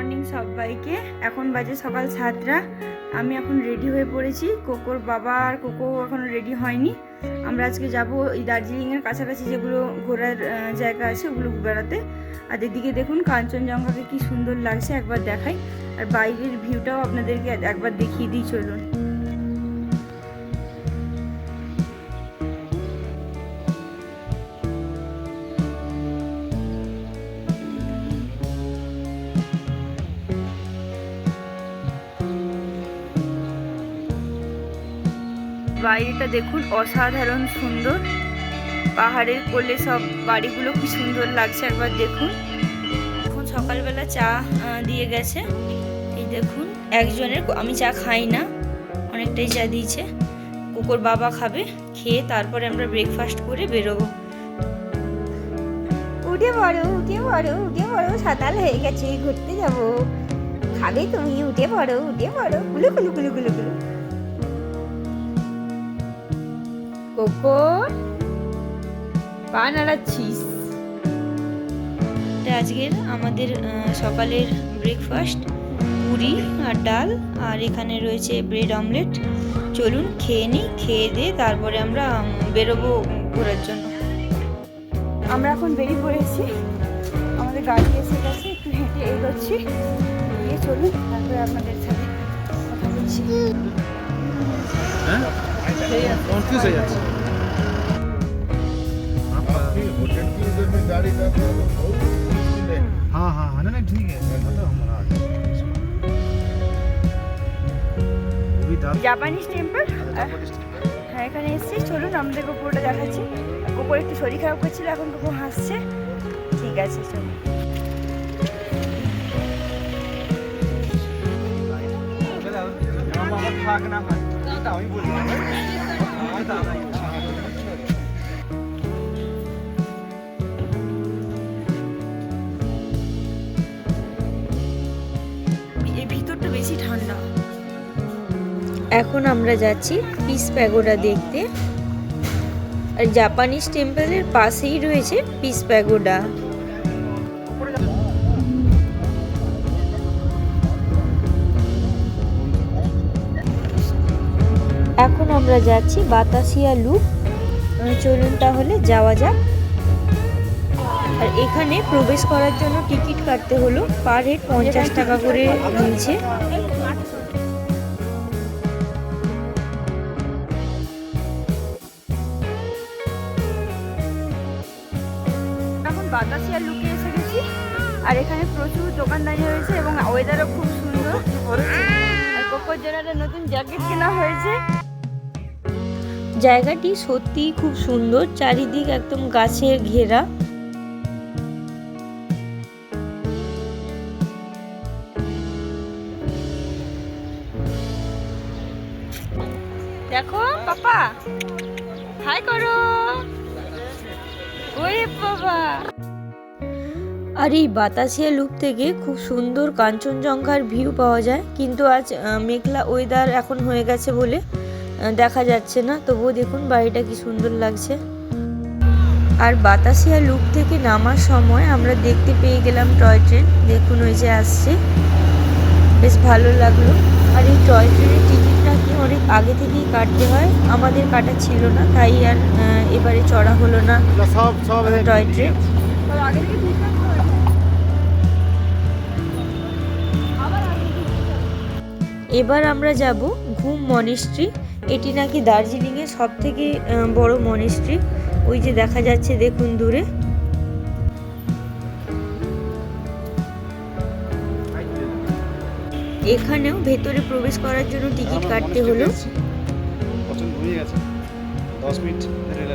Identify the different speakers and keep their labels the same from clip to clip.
Speaker 1: Morning সবাইকে। এখন বাজে সকাল 7টা। আমি এখন রেডি হয়ে পড়েছি। কোকোর বাবা আর কোকো এখনো রেডি হয়নি। আমরা আজকে যাব এই দার্জিলিংয়ের কাছাকাছি যেগুলো ঘোরার জায়গা আছে ওগুলো বেড়াতে। আর এদিকে দেখুন কাঞ্চনজঙ্ঘাকে কি সুন্দর লাগছে, একবার দেখাই। আর বাইরের ভিউটাও আপনাদেরকে একবার দেখিয়ে দিই, চলুন। বাইরেটা দেখুন অসাধারণ সুন্দর, পাহাড়ের কোলে সব বাড়িগুলো কি সুন্দর লাগছে, একবার দেখুন। এখন সকালবেলা চা দিয়ে গেছে, এই দেখুন একজনের, আমি চা খাই না, অনেকটাই চা দিয়েছে। কোকোর বাবা খাবে, খেয়ে তারপরে আমরা ব্রেকফাস্ট করে বেরোবো। উঠে পড়ো উঠে পড়ো উঠে পড়ো, সাতাল হয়ে গেছে, ঘুরতে যাবো। খাবে তুমি? উঠে পড়ো উঠে পড়ো, গুলু গুলু গুলু গুলু গুলু। কোকো পা নাড়াচ্ছিস। আজকের আমাদের সকালের ব্রেকফাস্ট পুরি আর ডাল, আর এখানে রয়েছে ব্রেড অমলেট। চলুন খেয়ে নিই, খেয়ে দিয়ে তারপরে আমরা বেরোবো ঘোরার জন্য। আমরা এখন বেরিয়ে পড়েছি, আমাদের গাড়ি এসে গেছে, একটু হেঁটে এগোচ্ছি। গিয়ে চলুন তারপরে আপনাদের সাথে কথা বলছি।
Speaker 2: কনফিউজ হয়ে যাচ্ছে। हाँ हाँ हाँ ना ठीक है,
Speaker 1: জাপানিজ টেম্পল, হ্যাঁ এখানে এসেছি। চলুন আমাদের কুকুরটা দেখাচ্ছি। কুকুর একটু শরীর খারাপ করছিল, এখন কুকুর হাসছে। ঠিক আছে চলুন। এই ভিতরটা বেশি ঠান্ডা। এখন আমরা যাচ্ছি পিস প্যাগোডা দেখতে, আর জাপানিজ টেম্পলের পাশেই রয়েছে পিস প্যাগোডা। এখন আমরা যাচ্ছি বাতাসিয়া লুপ। চলুন তাহলে যাওয়া যাক। আর এখানে প্রবেশ করার জন্য টিকিট কাটতে হলো, পার হেড 50 টাকা করে নিয়েছে। এখন বাতাসিয়া লুকে এসে গেছি, আর এখানে প্রচুর দোকানদারি হয়েছে এবং ওয়েদারও খুব সুন্দর। আর কোকোর জন্য একটা নতুন জ্যাকেট কেনা হয়েছে। জায়গাটি সত্যিই খুব সুন্দর, চারিদিক একদম গাছে ঘেরা। দেখো পাপা, হাই করো। ওরে বাবা। আর এই বাতাসিয়া লুপ থেকে খুব সুন্দর কাঞ্চনজঙ্ঘার ভিউ পাওয়া যায়, কিন্তু আজ মেঘলা ওয়েদার এখন হয়ে গেছে বলে দেখা যাচ্ছে না। তবুও দেখুন বাড়িটা কি সুন্দর লাগছে। আর বাতাসিয়া লুপ থেকে নামার সময় আমরা দেখতে পেয়ে গেলাম টয় ট্রেন, দেখুন ওই যে আসছে, বেশ ভালো লাগলো। আর এই টয় ট্রেনের টিকিটটা কি অনেক আগে থেকেই কাটতে হয়, আমাদের কাটা ছিল না, তাই আর এবারে চড়া হলো না টয় ট্রেন। এবার আমরা যাব ঘুম মনেস্ট্রি। এটি নাকি দার্জিলিংয়ের সব থেকে বড় মনেস্ট্রি, ওই যে দেখা যাচ্ছে দেখুন দূরে। এখানেও ভেতরে প্রবেশ করার জন্য টিকিট কাটতে হলো।
Speaker 2: 10 মিনিট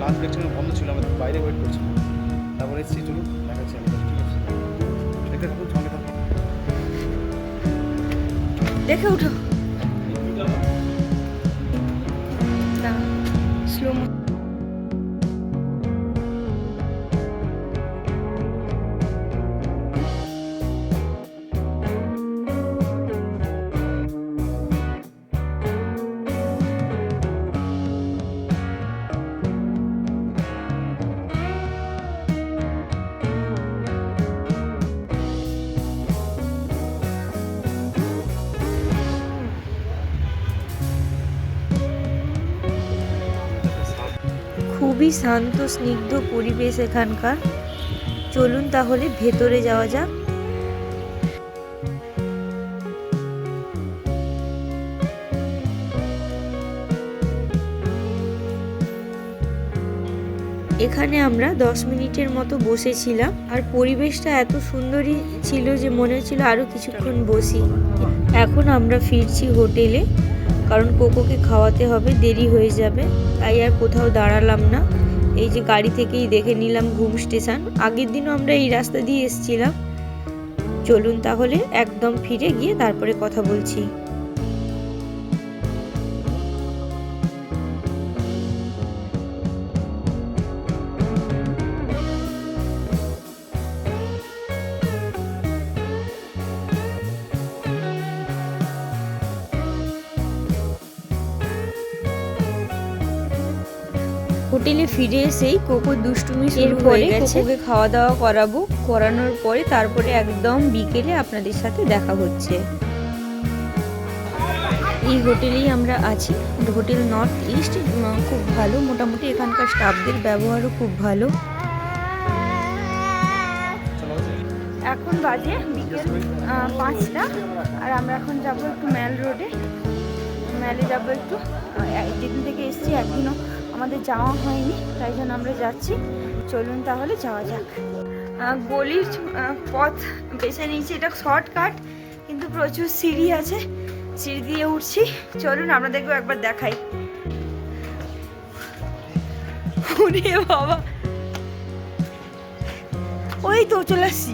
Speaker 2: লাঞ্চ ব্রেক ছিল, বন্ধ ছিল, আমাদের বাইরে ওয়েট করছিল। তারপরে এসেছি, চলুন দেখাচ্ছি আমাদের। ঠিক আছে, দেখতে থাকুন, সঙ্গে থাকুন।
Speaker 1: দেখে উঠো, স্লো। খুবই শান্ত স্নিগ্ধ পরিবেশ এখানকার। চলুন তাহলে ভেতরে যাওয়া যাক। এখানে আমরা 10 মিনিটের মতো বসেছিলাম, আর পরিবেশটা এত সুন্দরই ছিল যে মনে হচ্ছিল আরও কিছুক্ষণ বসি। এখন আমরা ফিরছি হোটেলে, কারণ কোকোকে খাওয়াতে হবে, দেরি হয়ে যাবে, তাই আর কোথাও দাঁড়ালাম না। এই যে গাড়ি থেকেই দেখে নিলাম ঘুম স্টেশন। আগের দিনও আমরা এই রাস্তা দিয়ে এসেছিলাম। চলুন তাহলে একদম ফিরে গিয়ে তারপরে কথা বলছি। হোটেলে ফিরে এসেই কোকো দুষ্টুমি শুরু হয়ে গেছে। কোকোকে খাওয়া দাওয়া করানোর পরে তারপরে একদম বিকেলে আপনাদের সাথে দেখা হচ্ছে। এই হোটেলেই আমরা আছি, হোটেল নর্থ ইস্ট। খুব ভালো, মোটামুটি এখানকার স্টাফদের ব্যবহারও খুব ভালো। এখন বাজে বিকেল 5টা, আর আমরা এখন যাবো একটু ম্যালে যাবো একটু। যেদিন থেকে এসেছি একদিনও আমাদের যাওয়া হয়নি, তাই জন্য আমরা যাচ্ছি। চলুন তাহলে যাওয়া যাক। গলির পথ বেছে নিয়েছি, এটা শর্টকাট, কিন্তু প্রচুর সিঁড়ি আছে, সিঁড়ি দিয়ে উঠছি। চলুন আপনাদেরকে একবার দেখাই। ওরে বাবা, ওই তো চলে আসছি।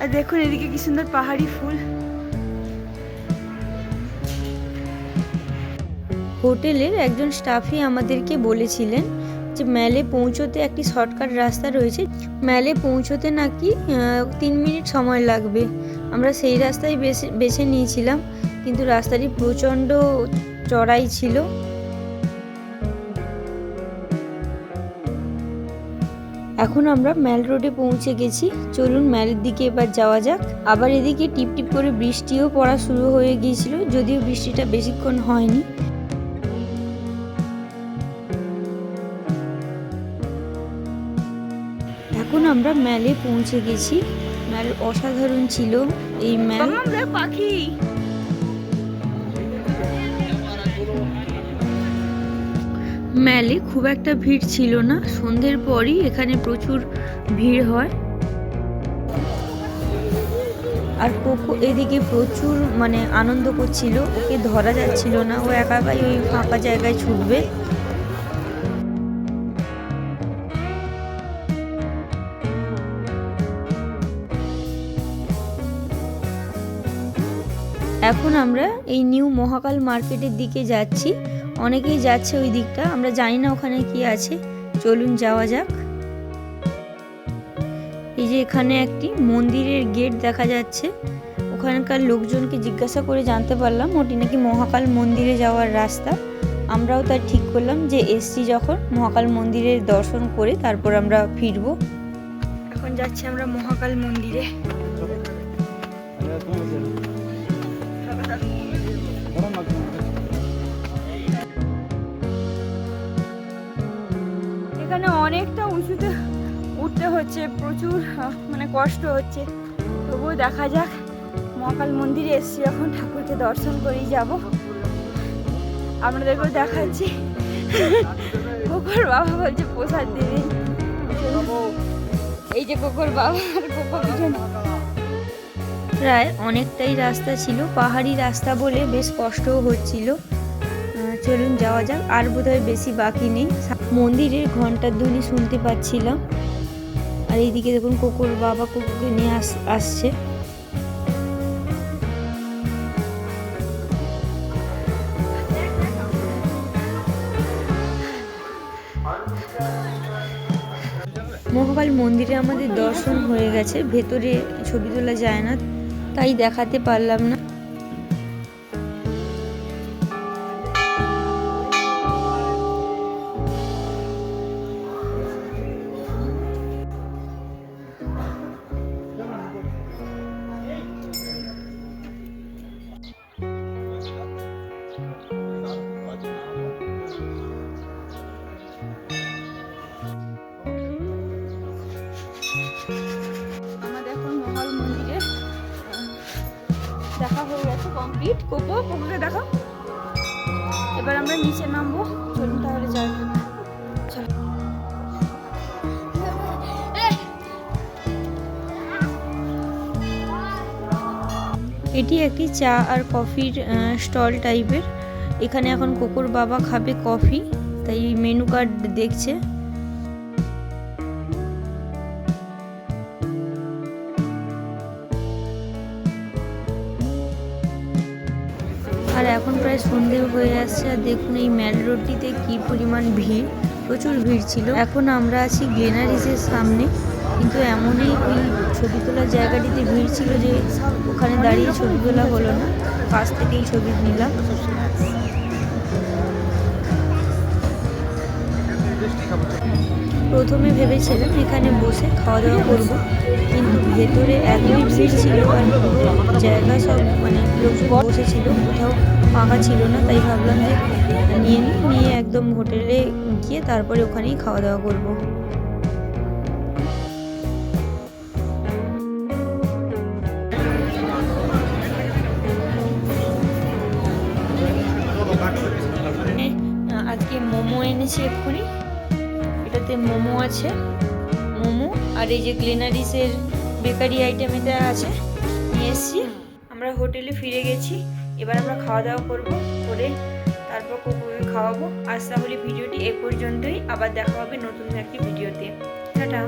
Speaker 1: আর দেখুন এদিকে কি সুন্দর পাহাড়ি ফুল। হোটেলের একজন স্টাফই আমাদেরকে বলেছিলেন যে ম্যালে পৌঁছতে একটি শর্টকাট রাস্তা রয়েছে, ম্যালে পৌঁছতে নাকি 3 মিনিট সময় লাগবে। আমরা সেই রাস্তায় বেছে নিয়েছিলাম, কিন্তু রাস্তাটি প্রচণ্ড চড়াই ছিল। এখন আমরা ম্যাল রোডে পৌঁছে গেছি। চলুন ম্যালের দিকে এবার যাওয়া যাক। আবার এদিকে টিপ টিপ করে বৃষ্টিও পড়া শুরু হয়ে গিয়েছিল, যদিও বৃষ্টিটা বেশিক্ষণ হয়নি। এখন আমরা ম্যালে পৌঁছে গেছি। ম্যাল অসাধারণ ছিল এই ম্যাল। পাখি ম্যালে খুব একটা ভিড় ছিল না, সন্ধ্যের পরই এখানে প্রচুর ভিড় হয়। আর কোকো এদিকে প্রচুর আনন্দ করছিল, ওকে ধরা যাচ্ছিল না, ও একা একাই ওই ফাঁকা জায়গায় ছুটবে। এখন আমরা এই নিউ মহাকাল মার্কেটের দিকে যাচ্ছি। অনেকেই যাচ্ছে ওই দিকটা, আমরা জানি না ওখানে কি আছে। চলুন যাওয়া যাক। এই যে এখানে একটি মন্দিরের গেট দেখা যাচ্ছে। ওখানকার লোকজনকে জিজ্ঞাসা করে জানতে পারলাম ওটি নাকি মহাকাল মন্দিরে যাওয়ার রাস্তা। আমরাও তার ঠিক করলাম যে এসছি যখন, মহাকাল মন্দিরের দর্শন করে তারপর আমরা ফিরবো। এখন যাচ্ছি আমরা মহাকাল মন্দিরে। এখানে অনেকটা উঁচুতে উঠতে হচ্ছে, প্রচুর কষ্ট হচ্ছে, তবুও দেখা যাক। মহাকাল মন্দিরে এসছি যখন, ঠাকুরকে দর্শন করেই যাব। আপনাদেরকেও দেখাচ্ছি। কোকোর বাবা বলছে প্রসাদ দেবে, এই যে কোকোর বাবা আর কোকো পিছনে। প্রায় অনেকটাই রাস্তা ছিল, পাহাড়ি রাস্তা বলে বেশ কষ্টও হচ্ছিল। চলুন যাওয়া যাক, আর বোধহয় বেশি বাকি নেই। মন্দিরের ঘন্টার ধ্বনি শুনতে পাচ্ছিলাম। আর এইদিকে দেখুন কোকোর বাবা কোকোকে নিয়ে আসছে। মহাকাল মন্দিরে আমাদের দর্শন হয়ে গেছে, ভেতরে ছবি তোলা যায় না তাই দেখাতে পারলাম না। গিট কোকোকে দেখাও। এবার আমরা নিচে নামবো, চলুন তাহলে যাই। চলো। এটি একটি চা আর কফির স্টল টাইপের। এখানে এখন কোকোর বাবা খাবে কফি, তাই মেনু কার্ড দেখছে। আর এখন প্রায় সন্ধে হয়ে আসছে। আর দেখুন এই মেল রোডটিতে কি পরিমাণ ভিড়, প্রচুর ভিড় ছিল। এখন আমরা আছি গ্লেনারিসের সামনে, কিন্তু এমনই ওই ছবি তোলার জায়গাটিতে ভিড় ছিল যে ওখানে দাঁড়িয়ে ছবি তোলা হলো না, পাশ থেকেই ছবি নিলাম। প্রথমে ভেবেছিলাম এখানে বসে খাওয়া দাওয়া করব, কিন্তু ভেতরে এতই ভিড় ছিল আর পুরো জায়গা সব মানে লোকজন বসেছিল, কোথাও ফাঁকা ছিল না। তাই ভাবলাম যে নিয়ে একদম হোটেলে গিয়ে তারপরে ওখানেই খাওয়া দাওয়া করব। আজকে মোমো এনেছি এক্ষুনি, এটাতে মোমো আছে, মোমো আর এই যে গ্লেনারিসের বেকারি আইটেম এটা আছে, নিয়ে এসেছি। আমরা হোটেলে ফিরে গেছি, এবার আমরা খাওয়া দাওয়া করবো, করে তারপর কোকোকে খাওয়াবো। আজ তাহলে ভিডিওটি এ পর্যন্তই, আবার দেখা হবে নতুন একটি ভিডিওতে। টাটা।